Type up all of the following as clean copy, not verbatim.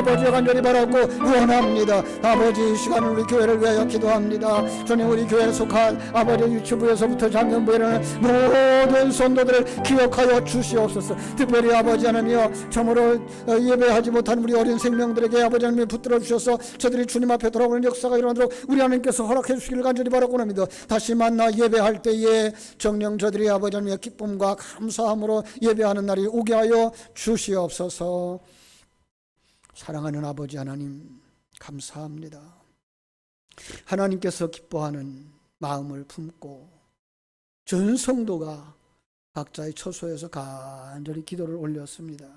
아버지와 간절히 바라고 원합니다. 아버지, 이 시간을 우리 교회를 위하여 기도합니다. 주님, 우리 교회에 속한 아버지 유치부에서부터 장년부에 이르는 모든 성도들을 기억하여 주시옵소서. 특별히 아버지 하나님이여, 참으로 예배하지 못한 우리 어린 생명들에게 아버지 하나님이 붙들어 주셔서 저들이 주님 앞에 돌아오는 역사가 일어나도록 우리 하나님께서 허락해 주시기를 간절히 바라고 합니다. 다시 만나 예배할 때에 정녕 저들이 아버지 하나님의 기쁨과 감사함으로 예배하는 날이 오게 하여 주시옵소서. 사랑하는 아버지 하나님, 감사합니다. 하나님께서 기뻐하는 마음을 품고 전 성도가 각자의 처소에서 간절히 기도를 올렸습니다.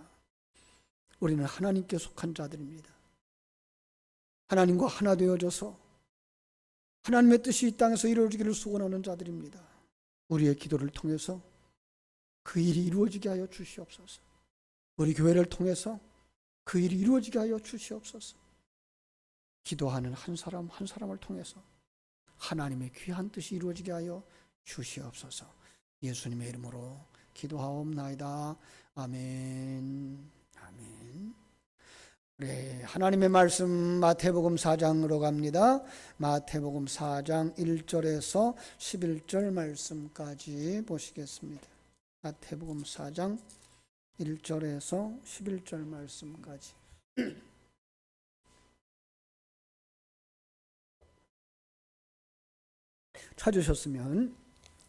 우리는 하나님께 속한 자들입니다. 하나님과 하나 되어져서 하나님의 뜻이 이 땅에서 이루어지기를 소원하는 자들입니다. 우리의 기도를 통해서 그 일이 이루어지게 하여 주시옵소서. 우리 교회를 통해서 그 일이 이루어지게 하여 주시옵소서. 기도하는 한 사람 한 사람을 통해서 하나님의 귀한 뜻이 이루어지게 하여 주시옵소서. 예수님의 이름으로 기도하옵나이다. 아멘. 아멘. 네, 하나님의 말씀 마태복음 4장으로 갑니다. 마태복음 4장 1절에서 11절 말씀까지 보시겠습니다. 마태복음 4장 1절에서 11절 말씀까지. 찾으셨으면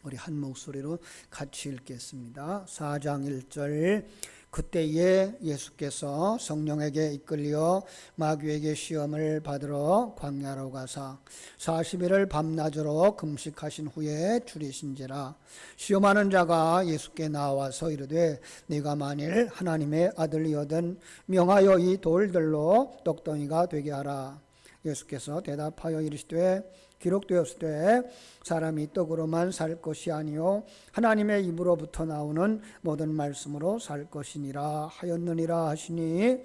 우리 한 목소리로 같이 읽겠습니다. 4장 1절. 그때에 예수께서 성령에게 이끌려 마귀에게 시험을 받으러 광야로 가사 40일을 밤낮으로 금식하신 후에 줄이신지라. 시험하는 자가 예수께 나와서 이르되 네가 만일 하나님의 아들이거든 명하여 이 돌들로 떡덩이가 되게 하라. 예수께서 대답하여 이르시되 기록되었으되 사람이 떡으로만 살 것이 아니요 하나님의 입으로부터 나오는 모든 말씀으로 살 것이니라 하였느니라 하시니,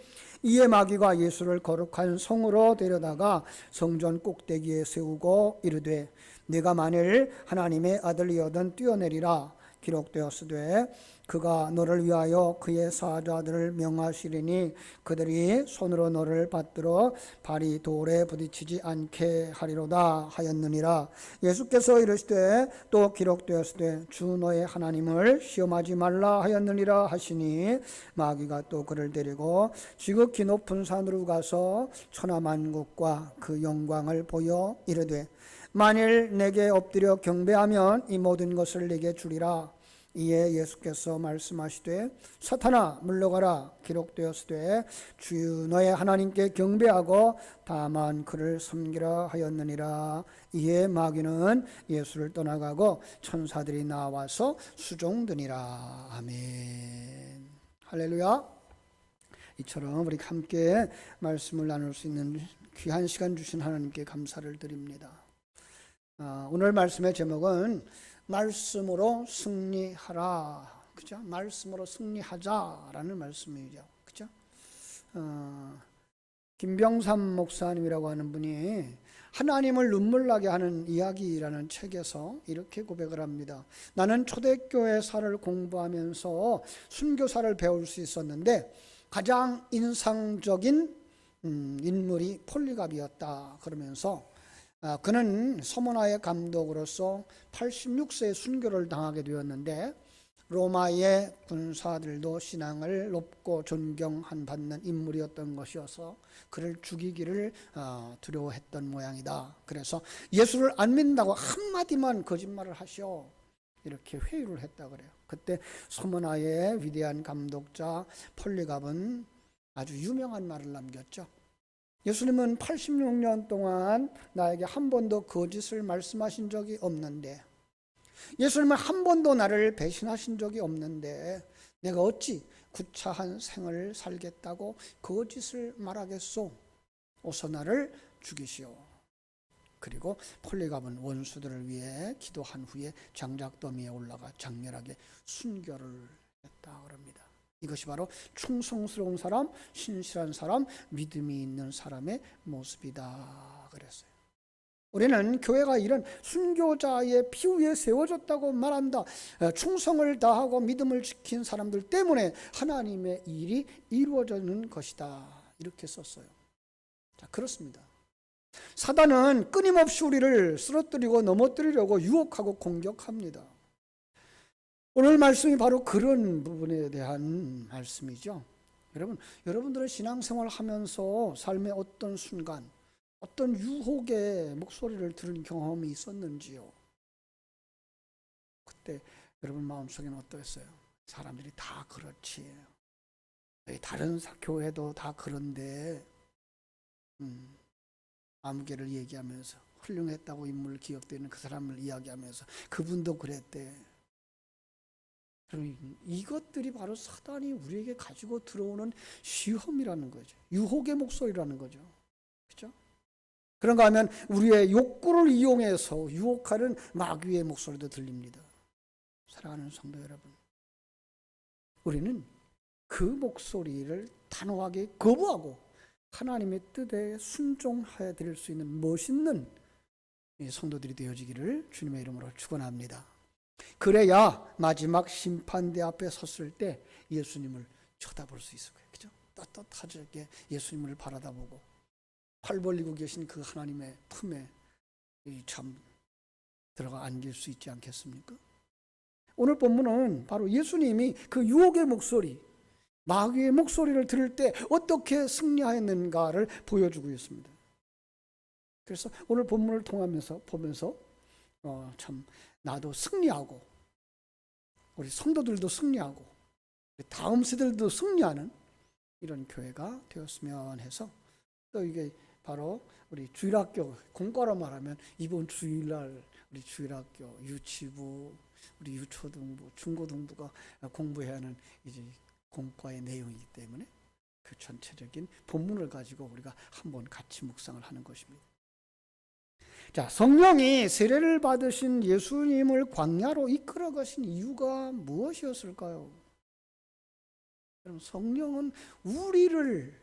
이에 마귀가 예수를 거룩한 성으로 데려다가 성전 꼭대기에 세우고 이르되 네가 만일 하나님의 아들이거든 뛰어내리라. 기록되었으되 그가 너를 위하여 그의 사자들을 명하시리니 그들이 손으로 너를 받들어 발이 돌에 부딪히지 않게 하리로다 하였느니라. 예수께서 이르시되 또 기록되었으되 주 너의 하나님을 시험하지 말라 하였느니라 하시니, 마귀가 또 그를 데리고 지극히 높은 산으로 가서 천하만국과 그 영광을 보여 이르되 만일 내게 엎드려 경배하면 이 모든 것을 내게 주리라. 이에 예수께서 말씀하시되 사탄아 물러가라. 기록되었으되 주 너의 하나님께 경배하고 다만 그를 섬기라 하였느니라. 이에 마귀는 예수를 떠나가고 천사들이 나와서 수종드니라. 아멘. 할렐루야. 이처럼 우리 함께 말씀을 나눌 수 있는 귀한 시간 주신 하나님께 감사를 드립니다. 오늘 말씀의 제목은 말씀으로 승리하라. 그죠? 말씀으로 승리하자라는 말씀이죠. 그죠? 김병삼 목사님이라고 하는 분이 하나님을 눈물나게 하는 이야기라는 책에서 이렇게 고백을 합니다. 나는 초대교회사를 공부하면서 순교사를 배울 수 있었는데 가장 인상적인 인물이 폴리갑이었다. 그러면서 그는 서머나의 감독으로서 86세에 순교를 당하게 되었는데 로마의 군사들도 신앙을 높고 존경받는 인물이었던 것이어서 그를 죽이기를 두려워했던 모양이다. 그래서 예수를 안 믿는다고 한마디만 거짓말을 하시오. 이렇게 회유를 했다 그래요. 그때 서머나의 위대한 감독자 폴리갑은 아주 유명한 말을 남겼죠. 예수님은 86년 동안 나에게 한 번도 거짓을 말씀하신 적이 없는데, 예수님은 한 번도 나를 배신하신 적이 없는데 내가 어찌 구차한 생을 살겠다고 거짓을 말하겠소. 어서 나를 죽이시오. 그리고 폴리갑은 원수들을 위해 기도한 후에 장작더미에 올라가 장렬하게 순교를 했다 그럽니다. 이것이 바로 충성스러운 사람, 신실한 사람, 믿음이 있는 사람의 모습이다 그랬어요. 우리는 교회가 이런 순교자의 피 위에 세워졌다고 말한다. 충성을 다하고 믿음을 지킨 사람들 때문에 하나님의 일이 이루어지는 것이다. 이렇게 썼어요. 자, 그렇습니다. 사단은 끊임없이 우리를 쓰러뜨리고 넘어뜨리려고 유혹하고 공격합니다. 오늘 말씀이 바로 그런 부분에 대한 말씀이죠. 여러분들의 신앙생활을 하면서 삶의 어떤 순간, 어떤 유혹의 목소리를 들은 경험이 있었는지요? 그때 여러분 마음속에는 어떠했어요? 사람들이 다 그렇지. 다른 교회도 다 그런데 아무개를 얘기하면서 훌륭했다고 인물 기억되는 그 사람을 이야기하면서 그분도 그랬대. 이것들이 바로 사단이 우리에게 가지고 들어오는 시험이라는 거죠. 유혹의 목소리라는 거죠. 그렇죠? 그런가 하면 우리의 욕구를 이용해서 유혹하는 마귀의 목소리도 들립니다. 사랑하는 성도 여러분, 우리는 그 목소리를 단호하게 거부하고 하나님의 뜻에 순종해 드릴 수 있는 멋있는 성도들이 되어지기를 주님의 이름으로 축원합니다. 그래야 마지막 심판대 앞에 섰을 때 예수님을 쳐다볼 수 있을 거예요. 그죠? 떳떳하게 예수님을 바라다보고 팔 벌리고 계신 그 하나님의 품에 참 들어가 안길 수 있지 않겠습니까? 오늘 본문은 바로 예수님이 그 유혹의 목소리, 마귀의 목소리를 들을 때 어떻게 승리하였는가를 보여주고 있습니다. 그래서 오늘 본문을 보면서 참 나도 승리하고 우리 성도들도 승리하고 우리 다음 세대들도 승리하는 이런 교회가 되었으면 해서, 또 이게 바로 우리 주일학교 공과로 말하면 이번 주일날 우리 주일학교 유치부, 우리 유초등부, 중고등부가 공부해야 하는 이제 공과의 내용이기 때문에 그 전체적인 본문을 가지고 우리가 한번 같이 묵상을 하는 것입니다. 자, 성령이 세례를 받으신 예수님을 광야로 이끌어 가신 이유가 무엇이었을까요? 여러분, 성령은 우리를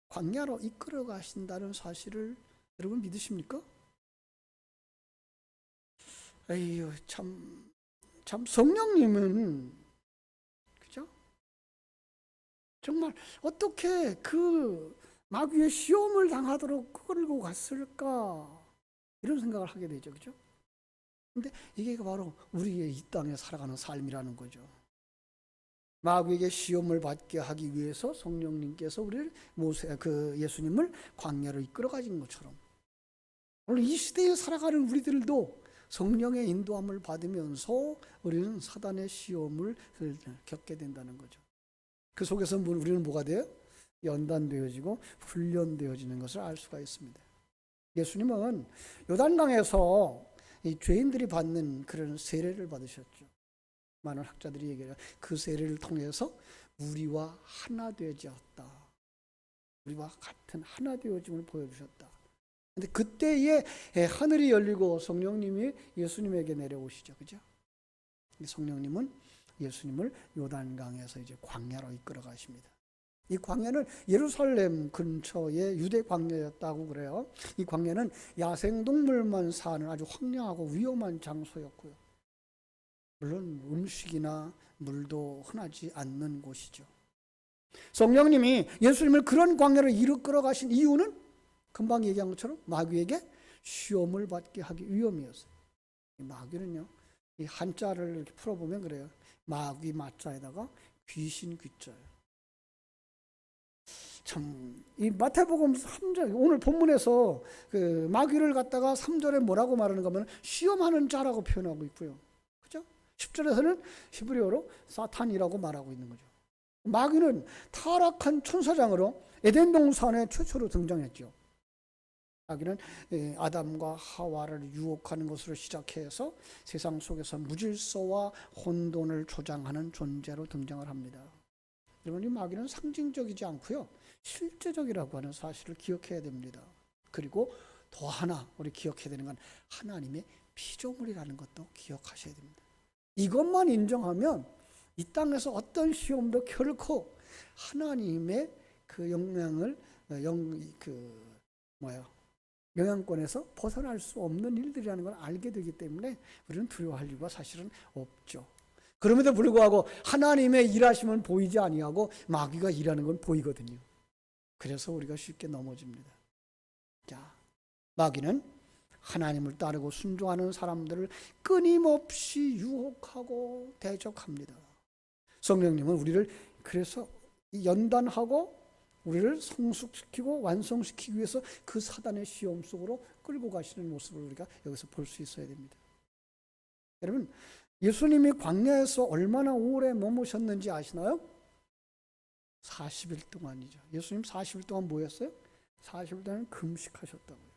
광야로 이끌어 가신다는 사실을 여러분 믿으십니까? 에휴, 참 성령님은 그죠? 정말 어떻게 그 마귀의 시험을 당하도록 끌고 갔을까? 이런 생각을 하게 되죠. 그죠? 근데 이게 바로 우리의 이 땅에 살아가는 삶이라는 거죠. 마귀에게 시험을 받게 하기 위해서 성령님께서 우리를 예수님을 광야로 이끌어 가신 것처럼 오늘 이 시대에 살아가는 우리들도 성령의 인도함을 받으면서 우리는 사단의 시험을 겪게 된다는 거죠. 그 속에서 우리는 뭐가 돼요? 연단되어지고 훈련되어지는 것을 알 수가 있습니다. 예수님은 요단강에서 이 죄인들이 받는 그런 세례를 받으셨죠. 많은 학자들이 얘기해요. 그 세례를 통해서 우리와 하나 되어졌다. 우리와 같은 하나 되어짐을 보여주셨다. 근데 그때에 하늘이 열리고 성령님이 예수님에게 내려오시죠. 그죠? 성령님은 예수님을 요단강에서 이제 광야로 이끌어 가십니다. 이 광야는 예루살렘 근처의 유대 광야였다고 그래요. 이 광야는 야생동물만 사는 아주 황량하고 위험한 장소였고요. 물론 음식이나 물도 흔하지 않는 곳이죠. 성령님이 예수님을 그런 광야로 이끌어 가신 이유는 금방 얘기한 것처럼 마귀에게 시험을 받게 하기 위함이었어요. 마귀는요, 이 한자를 이렇게 풀어보면 그래요. 마귀 마자에다가 귀신 귀자예요. 참, 이 마태복음 3절, 오늘 본문에서 그 마귀를 갖다가 3절에 뭐라고 말하는가 하면 시험하는 자라고 표현하고 있고요. 그죠? 10절에서는 히브리어로 사탄이라고 말하고 있는 거죠. 마귀는 타락한 천사장으로 에덴 동산에 최초로 등장했죠. 마귀는 아담과 하와를 유혹하는 것으로 시작해서 세상 속에서 무질서와 혼돈을 조장하는 존재로 등장을 합니다. 여러분, 이 마귀는 상징적이지 않고요, 실제적이라고 하는 사실을 기억해야 됩니다. 그리고 더 하나 우리 기억해야 되는 건 하나님의 피조물이라는 것도 기억하셔야 됩니다. 이것만 인정하면 이 땅에서 어떤 시험도 결코 하나님의 그 영향권에서 벗어날 수 없는 일들이라는 걸 알게 되기 때문에 우리는 두려워할 이유가 사실은 없죠. 그럼에도 불구하고 하나님의 일하심은 보이지 아니하고 마귀가 일하는 건 보이거든요. 그래서 우리가 쉽게 넘어집니다. 자, 마귀는 하나님을 따르고 순종하는 사람들을 끊임없이 유혹하고 대적합니다. 성령님은 우리를 그래서 연단하고 우리를 성숙시키고 완성시키기 위해서 그 사단의 시험 속으로 끌고 가시는 모습을 우리가 여기서 볼 수 있어야 됩니다. 여러분, 예수님이 광야에서 얼마나 오래 머무셨는지 아시나요? 40일 동안이죠. 예수님 40일 동안 뭐였어요? 40일 동안 금식하셨다고요.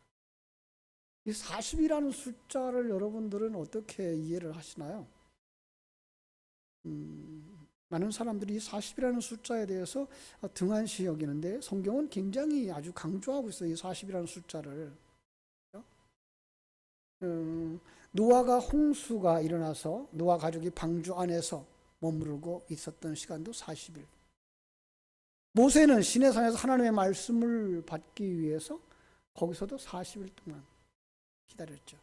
이 40이라는 숫자를 여러분들은 어떻게 이해를 하시나요? 많은 사람들이 이 40이라는 숫자에 대해서 등한시 여기는데 성경은 굉장히 아주 강조하고 있어요. 이 40이라는 숫자를. 노아가 홍수가 일어나서 노아 가족이 방주 안에서 머무르고 있었던 시간도 40일. 모세는 시내산에서 하나님의 말씀을 받기 위해서 거기서도 40일 동안 기다렸죠.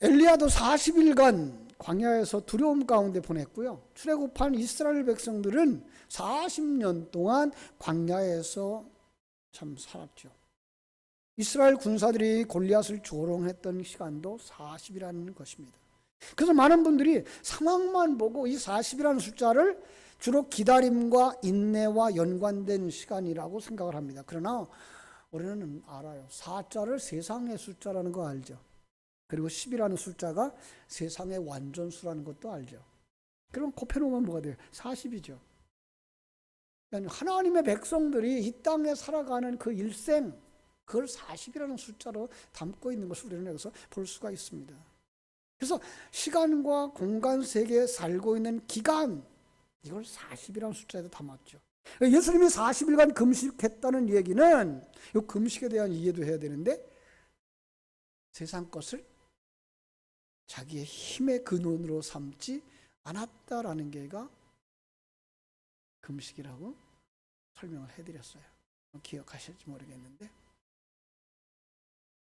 엘리야도 40일간 광야에서 두려움 가운데 보냈고요. 출애굽한 이스라엘 백성들은 40년 동안 광야에서 참 살았죠. 이스라엘 군사들이 골리앗을 조롱했던 시간도 40이라는 것입니다. 그래서 많은 분들이 상황만 보고 이 40이라는 숫자를 주로 기다림과 인내와 연관된 시간이라고 생각을 합니다. 그러나 우리는 알아요. 4자를 세상의 숫자라는 거 알죠. 그리고 10이라는 숫자가 세상의 완전수라는 것도 알죠. 그럼 곱해놓으면 뭐가 돼요? 40이죠. 하나님의 백성들이 이 땅에 살아가는 그 일생, 그걸 40이라는 숫자로 담고 있는 것을 우리는 여기서 볼 수가 있습니다. 그래서 시간과 공간 세계에 살고 있는 기간, 이걸 40이라는 숫자에도 담았죠. 예수님이 40일간 금식했다는 얘기는 이 금식에 대한 이해도 해야 되는데 세상 것을 자기의 힘의 근원으로 삼지 않았다라는 게가 금식이라고 설명을 해드렸어요. 기억하실지 모르겠는데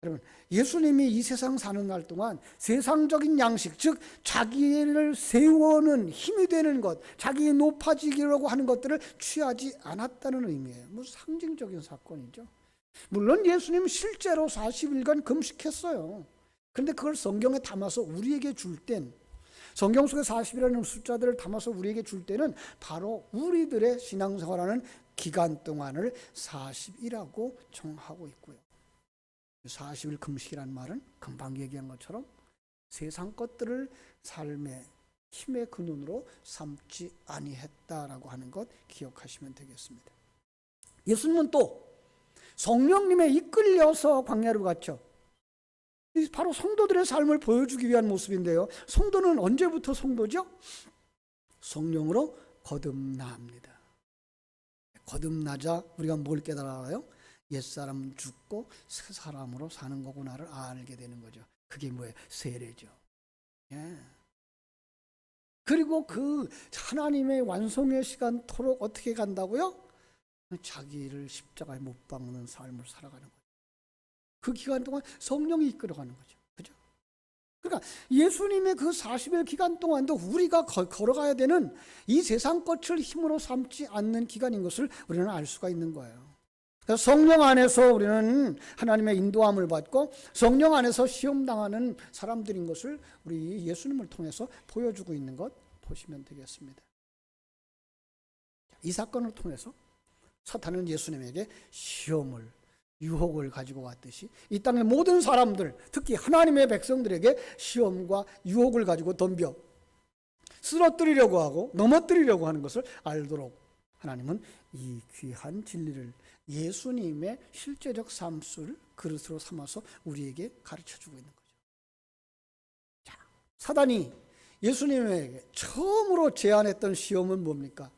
여러분, 예수님이 이 세상 사는 날 동안 세상적인 양식, 즉 자기를 세우는 힘이 되는 것, 자기 높아지기라고 하는 것들을 취하지 않았다는 의미예요. 뭐 상징적인 사건이죠. 물론 예수님 실제로 40일간 금식했어요. 그런데 그걸 성경에 담아서 우리에게 줄 땐, 성경 속에 40이라는 숫자들을 담아서 우리에게 줄 때는 바로 우리들의 신앙생활하는 기간 동안을 40이라고 정하고 있고요. 40일 금식이라는 말은 금방 얘기한 것처럼 세상 것들을 삶의 힘의 근원으로 삼지 아니했다라고 하는 것 기억하시면 되겠습니다. 예수님은 또 성령님에 이끌려서 광야로 갔죠. 바로 성도들의 삶을 보여주기 위한 모습인데요. 성도는 언제부터 성도죠? 성령으로 거듭납니다. 거듭나자 우리가 뭘 깨달아요? 옛사람은 죽고 새 사람으로 사는 거구나를 알게 되는 거죠. 그게 뭐예요? 세례죠. 예. 그리고 그 하나님의 완성의 시간토록 어떻게 간다고요? 자기를 십자가에 못 박는 삶을 살아가는 거죠. 그 기간 동안 성령이 이끌어가는 거죠. 그죠? 그러니까 예수님의 그 40일 기간 동안도 우리가 걸어가야 되는 이 세상 것을 힘으로 삼지 않는 기간인 것을 우리는 알 수가 있는 거예요. 성령 안에서 우리는 하나님의 인도함을 받고 성령 안에서 시험당하는 사람들인 것을 우리 예수님을 통해서 보여주고 있는 것 보시면 되겠습니다. 이 사건을 통해서 사탄은 예수님에게 시험을, 유혹을 가지고 왔듯이 이 땅의 모든 사람들, 특히 하나님의 백성들에게 시험과 유혹을 가지고 덤벼 쓰러뜨리려고 하고 넘어뜨리려고 하는 것을 알도록 하나님은 이 귀한 진리를, 예수님의 실제적 삶을 그릇으로 삼아서 우리에게 가르쳐주고 있는 거죠. 자, 사단이 예수님에게 처음으로 제안했던 시험은 뭡니까?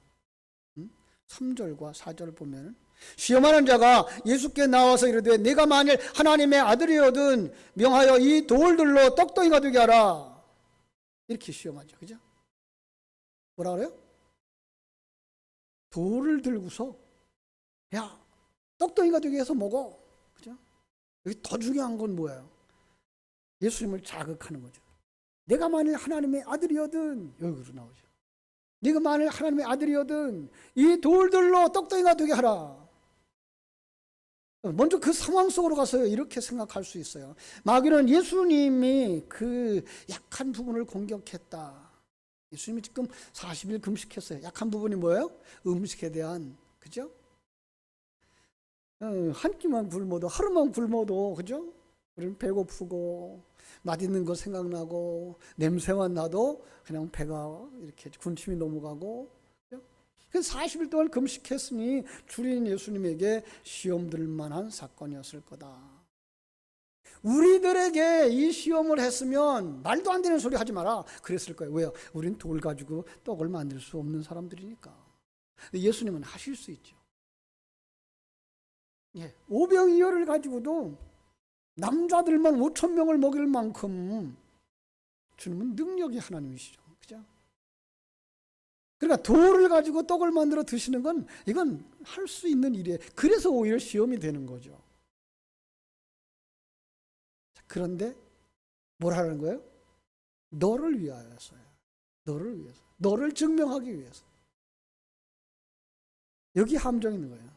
3절과 4절을 보면 시험하는 자가 예수께 나와서 이르되 내가 만일 하나님의 아들이거든 명하여 이 돌들로 떡덩이가 되게 하라. 이렇게 시험하죠. 그죠? 뭐라 그래요? 돌을 들고서 야, 떡덩이가 되게 해서 먹어. 그죠? 여기 더 중요한 건 뭐예요? 예수님을 자극하는 거죠. 내가 만일 하나님의 아들이거든, 여기로 나오죠. 네가 만일 하나님의 아들이거든 이 돌들로 떡덩이가 되게 하라. 먼저 그 상황 속으로 가서 이렇게 생각할 수 있어요. 마귀는 예수님이 그 약한 부분을 공격했다. 예수님이 지금 40일 금식했어요. 약한 부분이 뭐예요? 음식에 대한, 그죠? 한 끼만 굶어도, 하루만 굶어도, 그죠? 우리는 배고프고 맛있는 거 생각나고 냄새만 나도 그냥 배가 이렇게 군침이 넘어가고. 그래서 40일 동안 금식했으니 주인 예수님에게 시험들 만한 사건이었을 거다. 우리들에게 이 시험을 했으면 말도 안 되는 소리 하지 마라 그랬을 거예요. 왜요? 우린 돌 가지고 떡을 만들 수 없는 사람들이니까. 근데 예수님은 하실 수 있죠. 예, 오병이어를 가지고도 남자들만 5,000명을 먹일 만큼 주님은 능력이 하나님이시죠. 그죠? 그러니까 돌을 가지고 떡을 만들어 드시는 건 이건 할 수 있는 일이에요. 그래서 오히려 시험이 되는 거죠. 그런데 뭘 하는 거예요? 너를 위하여서요. 너를 위해서. 너를 증명하기 위해서. 여기 함정이 있는 거예요.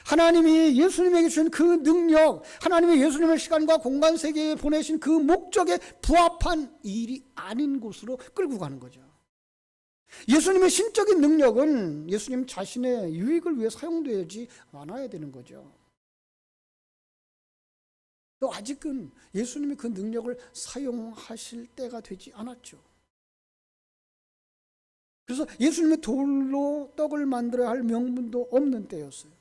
하나님이 예수님에게 주신 그 능력, 하나님이 예수님을 시간과 공간 세계에 보내신 그 목적에 부합한 일이 아닌 곳으로 끌고 가는 거죠. 예수님의 신적인 능력은 예수님 자신의 유익을 위해 사용되지 않아야 되는 거죠. 또 아직은 예수님이 그 능력을 사용하실 때가 되지 않았죠. 그래서 예수님의 돌로 떡을 만들어야 할 명분도 없는 때였어요.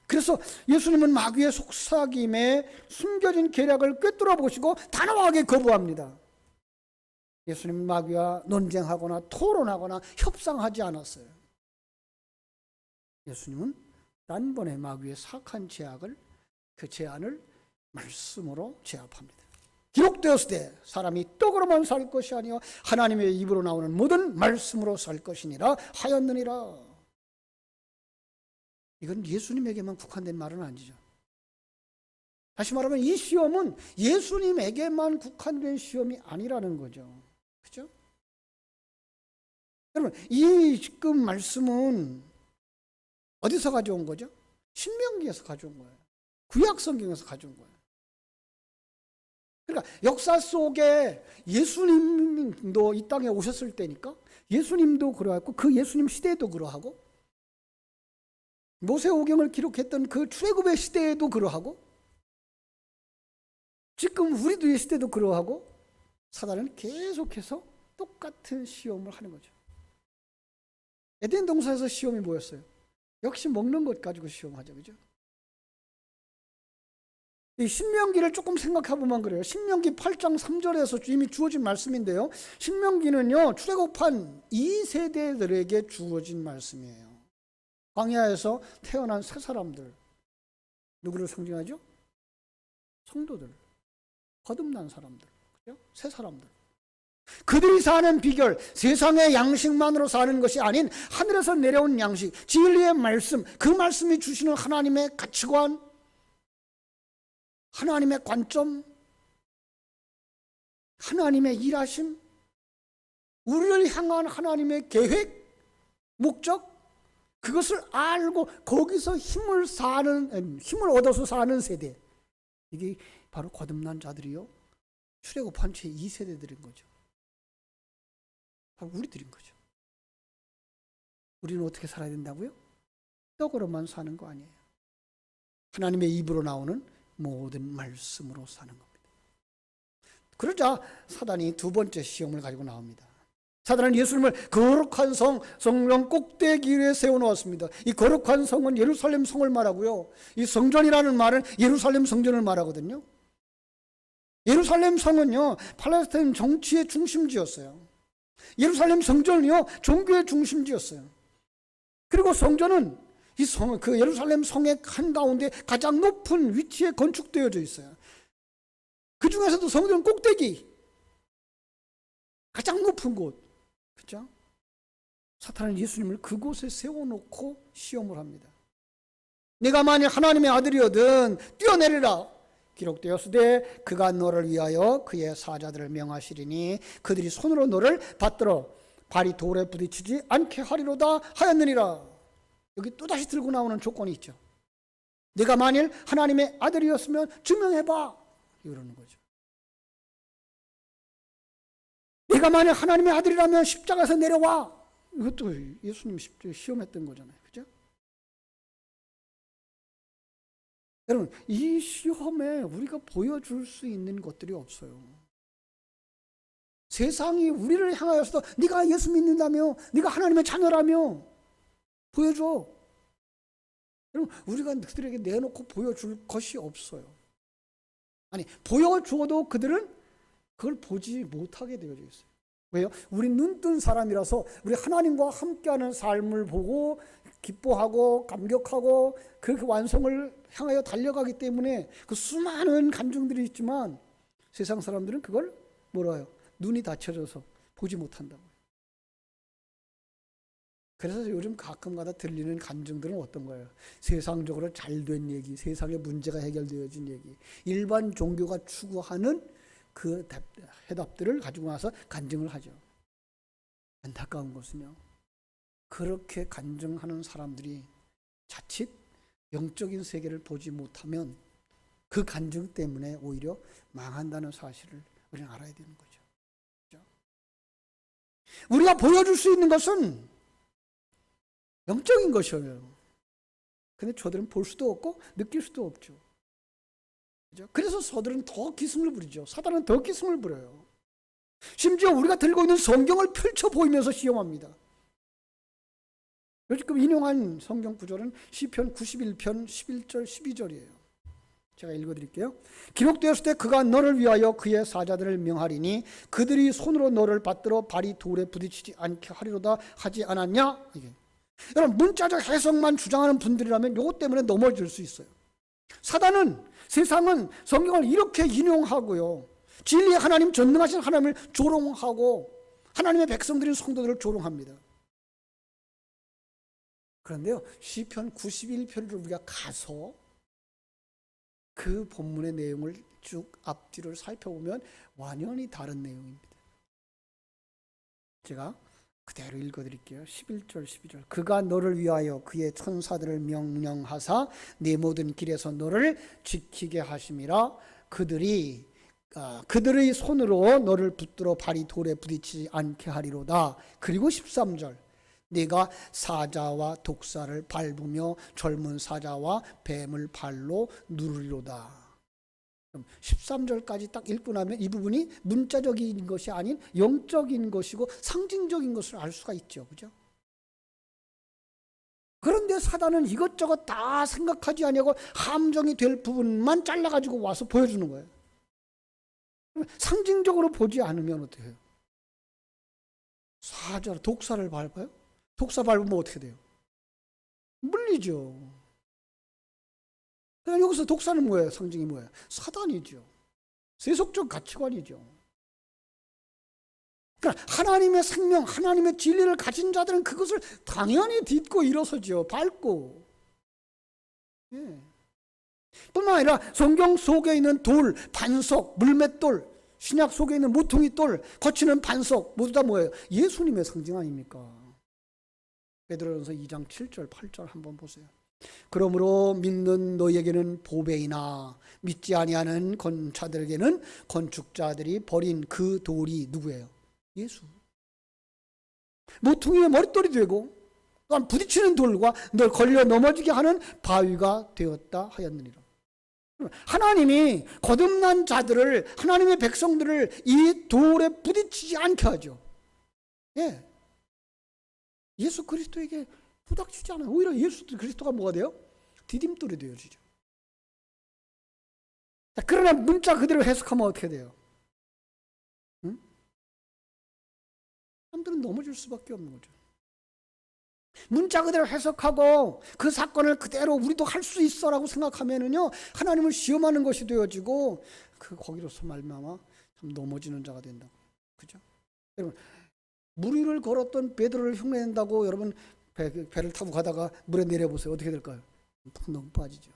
그래서 예수님은 마귀의 속삭임에 숨겨진 계략을 꿰뚫어 보시고 단호하게 거부합니다. 예수님은 마귀와 논쟁하거나 토론하거나 협상하지 않았어요. 예수님은 단번에 마귀의 사악한 제약을, 그 제안을 말씀으로 제압합니다. 기록되었을 때 사람이 떡으로만 살 것이 아니요 하나님의 입으로 나오는 모든 말씀으로 살 것이니라 하였느니라. 이건 예수님에게만 국한된 말은 아니죠. 다시 말하면 이 시험은 예수님에게만 국한된 시험이 아니라는 거죠. 그죠? 여러분, 이 지금 말씀은 어디서 가져온 거죠? 신명기에서 가져온 거예요. 구약 성경에서 가져온 거예요. 그러니까 역사 속에 예수님도 이 땅에 오셨을 때니까 예수님도 그러하고 그 예수님 시대에도 그러하고 모세오경을 기록했던 그 출애굽의 시대에도 그러하고 지금 우리도 이 시대도 그러하고 사단은 계속해서 똑같은 시험을 하는 거죠. 에덴 동산에서 시험이 뭐였어요? 역시 먹는 것 가지고 시험하죠. 그죠? 이 신명기를 조금 생각해 보면 그래요. 신명기 8장 3절에서 이미 주어진 말씀인데요. 신명기는요, 출애굽한 2세대들에게 주어진 말씀이에요. 광야에서 태어난 새 사람들. 누구를 상징하죠? 성도들. 거듭난 사람들. 그죠? 새 사람들. 그들이 사는 비결, 세상의 양식만으로 사는 것이 아닌 하늘에서 내려온 양식, 진리의 말씀, 그 말씀이 주시는 하나님의 가치관, 하나님의 관점, 하나님의 일하심, 우리를 향한 하나님의 계획, 목적, 그것을 알고 거기서 힘을 얻어서 사는 세대. 이게 바로 거듭난 자들이요, 출애굽한 채 2세대들인 거죠. 바로 우리들인 거죠. 우리는 어떻게 살아야 된다고요? 떡으로만 사는 거 아니에요. 하나님의 입으로 나오는 모든 말씀으로 사는 겁니다. 그러자 사단이 두 번째 시험을 가지고 나옵니다. 사단은 예수님을 거룩한 성령 꼭대기 위에 세워놓았습니다. 이 거룩한 성은 예루살렘 성을 말하고요, 이 성전이라는 말은 예루살렘 성전을 말하거든요. 예루살렘 성은요, 팔레스타인 정치의 중심지였어요. 예루살렘 성전은요, 종교의 중심지였어요. 그리고 성전은 그 예루살렘 성의 한가운데 가장 높은 위치에 건축되어져 있어요. 그 중에서도 성전 꼭대기, 가장 높은 곳. 그렇죠? 사탄은 예수님을 그곳에 세워놓고 시험을 합니다. 네가 만일 하나님의 아들이거든 뛰어내리라. 기록되었으되 그가 너를 위하여 그의 사자들을 명하시리니 그들이 손으로 너를 받들어 발이 돌에 부딪히지 않게 하리로다 하였느니라. 여기 또다시 들고 나오는 조건이 있죠. 네가 만일 하나님의 아들이었으면 증명해봐, 이러는 거죠. 네가 만일 하나님의 아들이라면 십자가에서 내려와. 이것도 예수님 시험했던 거잖아요. 그죠? 여러분, 이 시험에 우리가 보여줄 수 있는 것들이 없어요. 세상이 우리를 향하여서도 네가 예수 믿는다며, 네가 하나님의 자녀라며 보여줘. 여러분, 우리가 그들에게 내놓고 보여줄 것이 없어요. 아니, 보여줘도 그들은 그걸 보지 못하게 되어져 있어요. 왜요? 우리 눈뜬 사람이라서 우리 하나님과 함께하는 삶을 보고 기뻐하고 감격하고 그 완성을 향하여 달려가기 때문에 그 수많은 간증들이 있지만 세상 사람들은 그걸 뭐라요? 눈이 닫혀져서 보지 못한다고요. 그래서 요즘 가끔가다 들리는 간증들은 어떤 거예요? 세상적으로 잘된 얘기, 세상의 문제가 해결되어진 얘기, 일반 종교가 추구하는 그 해답들을 가지고 와서 간증을 하죠. 안타까운 것은요, 그렇게 간증하는 사람들이 자칫 영적인 세계를 보지 못하면 그 간증 때문에 오히려 망한다는 사실을 우리는 알아야 되는 거죠. 그렇죠? 우리가 보여줄 수 있는 것은 영적인 것이에요. 근데 저들은 볼 수도 없고 느낄 수도 없죠. 그렇죠? 그래서 저들은 더 기승을 부리죠. 사단은 더 기승을 부려요. 심지어 우리가 들고 있는 성경을 펼쳐 보이면서 시험합니다. 지금 인용한 성경 구절은 시편 91편 11절 12절이에요. 제가 읽어드릴게요. 기록되었을 때 그가 너를 위하여 그의 사자들을 명하리니 그들이 손으로 너를 받들어 발이 돌에 부딪히지 않게 하리로다 하지 않았냐? 이게. 여러분, 문자적 해석만 주장하는 분들이라면 이것 때문에 넘어질 수 있어요. 사단은, 세상은 성경을 이렇게 인용하고요, 진리의 하나님, 전능하신 하나님을 조롱하고 하나님의 백성들인 성도들을 조롱합니다. 그런데요, 시편 91편을 우리가 가서 그 본문의 내용을 쭉 앞뒤를 살펴보면 완전히 다른 내용입니다. 제가 그대로 읽어드릴게요. 11절 12절. 그가 너를 위하여 그의 천사들을 명령하사 네 모든 길에서 너를 지키게 하심이라. 그들의 손으로 너를 붙들어 발이 돌에 부딪히지 않게 하리로다. 그리고 13절. 네가 사자와 독사를 밟으며 젊은 사자와 뱀을 발로 누르리로다. 13절까지 딱 읽고 나면 이 부분이 문자적인 것이 아닌 영적인 것이고 상징적인 것을 알 수가 있죠. 그죠? 그런데 사단은 이것저것 다 생각하지 아니하고 함정이 될 부분만 잘라가지고 와서 보여주는 거예요. 상징적으로 보지 않으면 어떻게 해요? 사자, 독사를 밟아요? 독사 밟으면 어떻게 돼요? 물리죠. 여기서 독사는 뭐예요? 상징이 뭐예요? 사단이죠. 세속적 가치관이죠. 그러니까 하나님의 생명, 하나님의 진리를 가진 자들은 그것을 당연히 딛고 일어서죠. 밟고. 예. 뿐만 아니라 성경 속에 있는 돌, 반석, 물맷돌, 신약 속에 있는 모퉁이 돌, 거치는 반석, 모두 다 뭐예요? 예수님의 상징 아닙니까? 베드로전서 2장 7절, 8절 한번 보세요. 그러므로 믿는 너희에게는 보배이나 믿지 아니하는 건축자들에게는 건축자들이 버린 그 돌이 누구예요? 예수. 모퉁이의 머릿돌이 되고 또한 부딪히는 돌과 널 걸려 넘어지게 하는 바위가 되었다 하였느니라. 하나님이 거듭난 자들을, 하나님의 백성들을 이 돌에 부딪히지 않게 하죠. 예. 예수 그리스도에게 부닥치지 않아요. 오히려 예수 그리스도가 뭐가 돼요? 디딤돌이 되어지죠. 그러나 문자 그대로 해석하면 어떻게 돼요? 응? 사람들은 넘어질 수밖에 없는 거죠. 문자 그대로 해석하고 그 사건을 그대로 우리도 할 수 있어라고 생각하면은요, 하나님을 시험하는 것이 되어지고 거기로서 말미암아 참 넘어지는 자가 된다고. 그죠? 여러분, 물 위를 걸었던 베드로를 흉내낸다고 여러분 배를 타고 가다가 물에 내려보세요. 어떻게 될까요? 푹 빠지죠.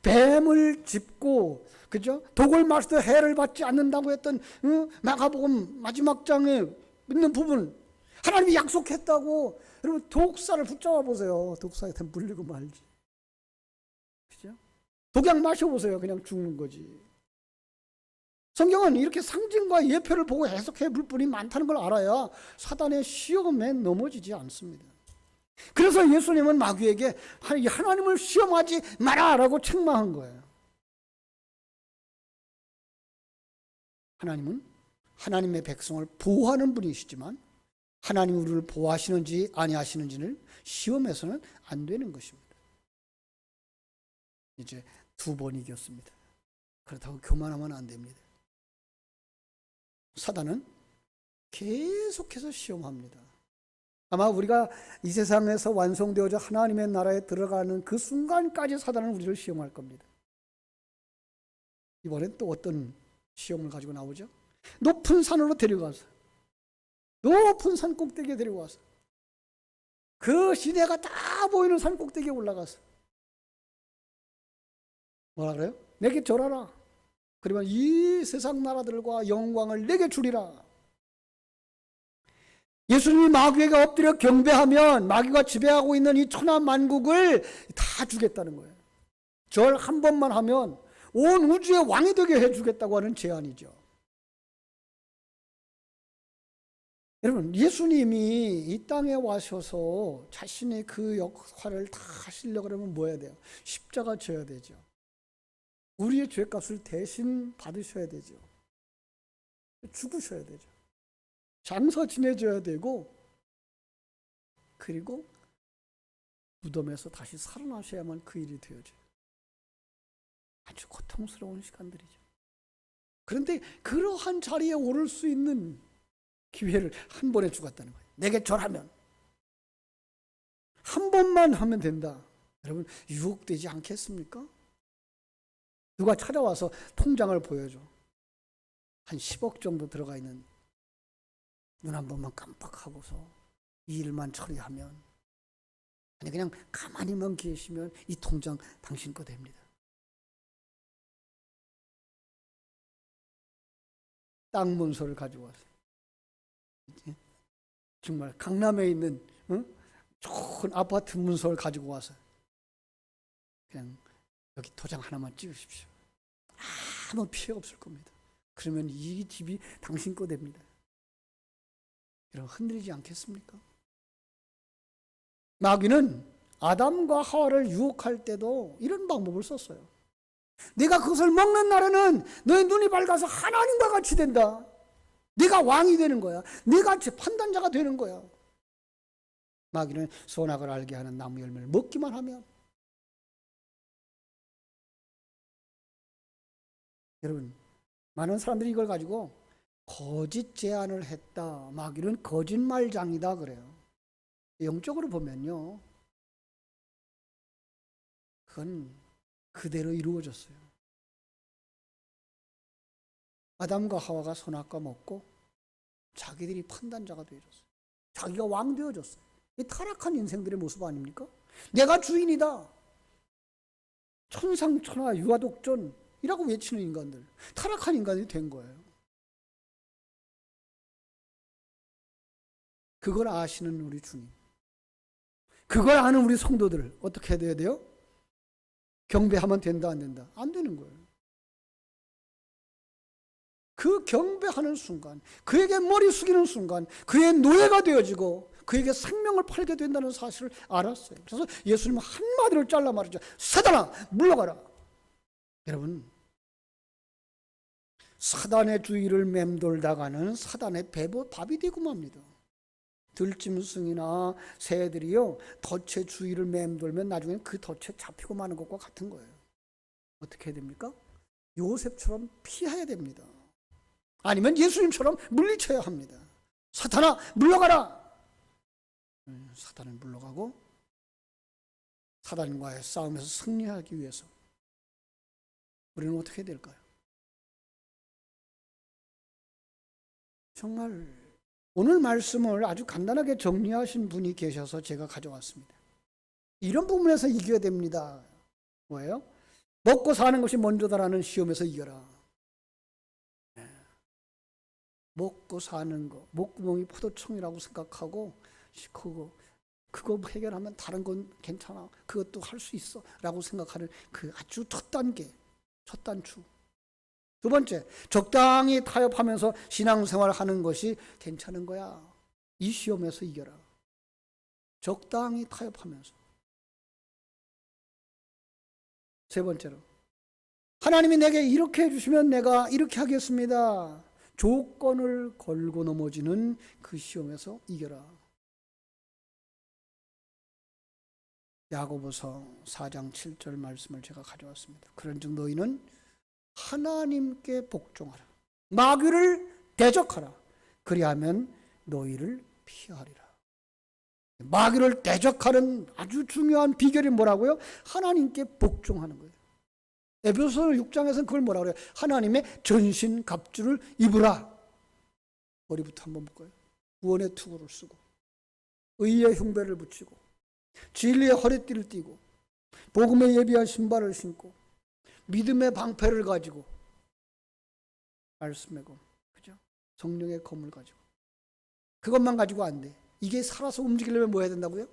뱀을 짚고, 그죠? 독을 마셔도 해를 받지 않는다고 했던 마가복음 마지막 장에 있는 부분, 하나님이 약속했다고. 여러분, 독사를 붙잡아 보세요. 독사에 물리고 말지. 그죠? 독약 마셔보세요. 그냥 죽는 거지. 성경은 이렇게 상징과 예표를 보고 해석해 볼 분이 많다는 걸 알아야 사단의 시험에 넘어지지 않습니다. 그래서 예수님은 마귀에게 하나님을 시험하지 마라라고 책망한 거예요. 하나님은 하나님의 백성을 보호하는 분이시지만 하나님이 우리를 보호하시는지 아니하시는지를 시험해서는 안 되는 것입니다. 이제 2번 이겼습니다. 그렇다고 교만하면 안 됩니다. 사단은 계속해서 시험합니다. 아마 우리가 이 세상에서 완성되어져 하나님의 나라에 들어가는 그 순간까지 사단은 우리를 시험할 겁니다. 이번엔 또 어떤 시험을 가지고 나오죠? 높은 산으로 데려가서, 높은 산 꼭대기에 데려가서, 그 시내가 다 보이는 산 꼭대기에 올라가서 뭐라 그래요? 내게 절하라. 그러면 이 세상 나라들과 영광을 내게 주리라. 예수님이 마귀에게 엎드려 경배하면 마귀가 지배하고 있는 이 천하 만국을 다 주겠다는 거예요. 절 한 번만 하면 온 우주의 왕이 되게 해주겠다고 하는 제안이죠. 여러분, 예수님이 이 땅에 와셔서 자신의 그 역할을 다 하시려고 그러면 뭐 해야 돼요? 십자가 져야 되죠. 우리의 죄값을 대신 받으셔야 되죠. 죽으셔야 되죠. 장사 지내줘야 되고, 그리고 무덤에서 다시 살아나셔야만 그 일이 되어져요. 아주 고통스러운 시간들이죠. 그런데 그러한 자리에 오를 수 있는 기회를 한 번에 주었다는 거예요. 내게 절하면 한 번만 하면 된다. 여러분, 유혹되지 않겠습니까? 누가 찾아와서 통장을 보여줘. 한 10억 정도 들어가 있는, 눈 한 번만 깜빡하고서 이 일만 처리하면, 아니 그냥 가만히만 계시면 이 통장 당신 거 됩니다. 땅 문서를 가지고 왔어요. 정말 강남에 있는 좋은 아파트 문서를 가지고 와서 그냥 여기 도장 하나만 찍으십시오. 아무 피해 없을 겁니다. 그러면 이 집이 당신 거 됩니다. 여러분, 흔들리지 않겠습니까? 마귀는 아담과 하와를 유혹할 때도 이런 방법을 썼어요. 네가 그것을 먹는 날에는 너의 눈이 밝아서 하나님과 같이 된다. 네가 왕이 되는 거야. 네가 판단자가 되는 거야. 마귀는 선악을 알게 하는 나무 열매를 먹기만 하면, 여러분, 많은 사람들이 이걸 가지고 거짓 제안을 했다. 마귀는 거짓말장이다 그래요. 영적으로 보면요, 그건 그대로 이루어졌어요. 아담과 하와가 선악과 먹고 자기들이 판단자가 되어졌어요. 자기가 왕 되어졌어요. 이 타락한 인생들의 모습 아닙니까? 내가 주인이다. 천상천하 유아독존이라고 외치는 인간들, 타락한 인간이 된 거예요. 그걸 아시는 우리 주님, 그걸 아는 우리 성도들 어떻게 해야 돼요? 경배하면 된다 안 된다? 안 되는 거예요. 그 경배하는 순간, 그에게 머리 숙이는 순간 그의 노예가 되어지고 그에게 생명을 팔게 된다는 사실을 알았어요. 그래서 예수님은 한마디를 잘라 말하죠. 사단아, 물러가라. 여러분, 사단의 주위를 맴돌다가는 사단의 밥이 되고 맙니다. 들짐승이나 새들이요, 덫의 주위를 맴돌면 나중에 그 덫에 잡히고 마는 것과 같은 거예요. 어떻게 해야 됩니까? 요셉처럼 피해야 됩니다. 아니면 예수님처럼 물리쳐야 합니다. 사탄아, 물러가라. 사탄은 물러가고 사단과의 싸움에서 승리하기 위해서 우리는 어떻게 해야 될까요? 정말 오늘 말씀을 아주 간단하게 정리하신 분이 계셔서 제가 가져왔습니다. 이런 부분에서 이겨야 됩니다. 뭐예요? 먹고 사는 것이 먼저다라는 시험에서 이겨라. 먹고 사는 거, 목구멍이 포도청이라고 생각하고 그거 해결하면 다른 건 괜찮아, 그것도 할 수 있어 라고 생각하는 그 아주 첫 단계, 첫 단추. 두 번째, 적당히 타협하면서 신앙생활 하는 것이 괜찮은 거야. 이 시험에서 이겨라. 적당히 타협하면서. 세 번째로, 하나님이 내게 이렇게 해주시면 내가 이렇게 하겠습니다. 조건을 걸고 넘어지는 그 시험에서 이겨라. 야고보서 4장 7절 말씀을 제가 가져왔습니다. 그런즉 너희는 하나님께 복종하라. 마귀를 대적하라. 그리하면 너희를 피하리라. 마귀를 대적하는 아주 중요한 비결이 뭐라고요? 하나님께 복종하는 거예요. 에베소서 6장에서는 그걸 뭐라고 그래요? 하나님의 전신 갑주를 입으라. 머리부터 한번 볼까요? 구원의 투구를 쓰고, 의의 흉배를 붙이고, 진리의 허리띠를 띠고, 복음에 예비한 신발을 신고, 믿음의 방패를 가지고, 말씀의 검, 그죠? 성령의 검을 가지고. 그것만 가지고 안 돼. 이게 살아서 움직이려면 뭐 해야 된다고요?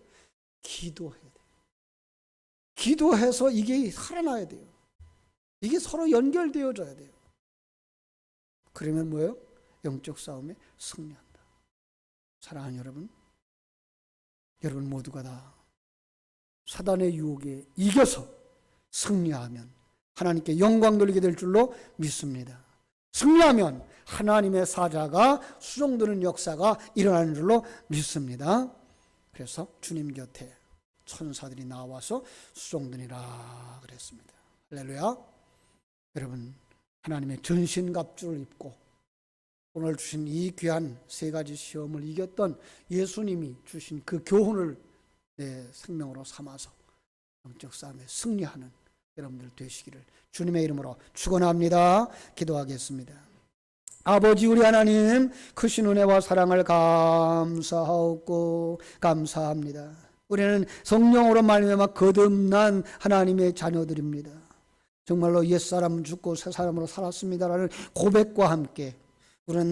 기도해야 돼. 기도해서 이게 살아나야 돼요. 이게 서로 연결되어져야 돼요. 그러면 뭐예요? 영적 싸움에 승리한다. 사랑하는 여러분, 여러분 모두가 다 사단의 유혹에 이겨서 승리하면 하나님께 영광 돌리게 될 줄로 믿습니다. 승리하면 하나님의 사자가 수종드는 역사가 일어나는 줄로 믿습니다. 그래서 주님 곁에 천사들이 나와서 수종드니라 그랬습니다. 할렐루야. 여러분, 하나님의 전신갑주를 입고 오늘 주신 이 귀한 세 가지 시험을 이겼던 예수님이 주신 그 교훈을 내 생명으로 삼아서 영적 싸움에 승리하는 여러분들 되시기를 주님의 이름으로 축원합니다. 기도하겠습니다. 아버지 우리 하나님, 크신 은혜와 사랑을 감사하고 감사합니다. 우리는 성령으로 말미암아 거듭난 하나님의 자녀들입니다. 정말로 옛사람은 죽고 새사람으로 살았습니다라는 고백과 함께 우리는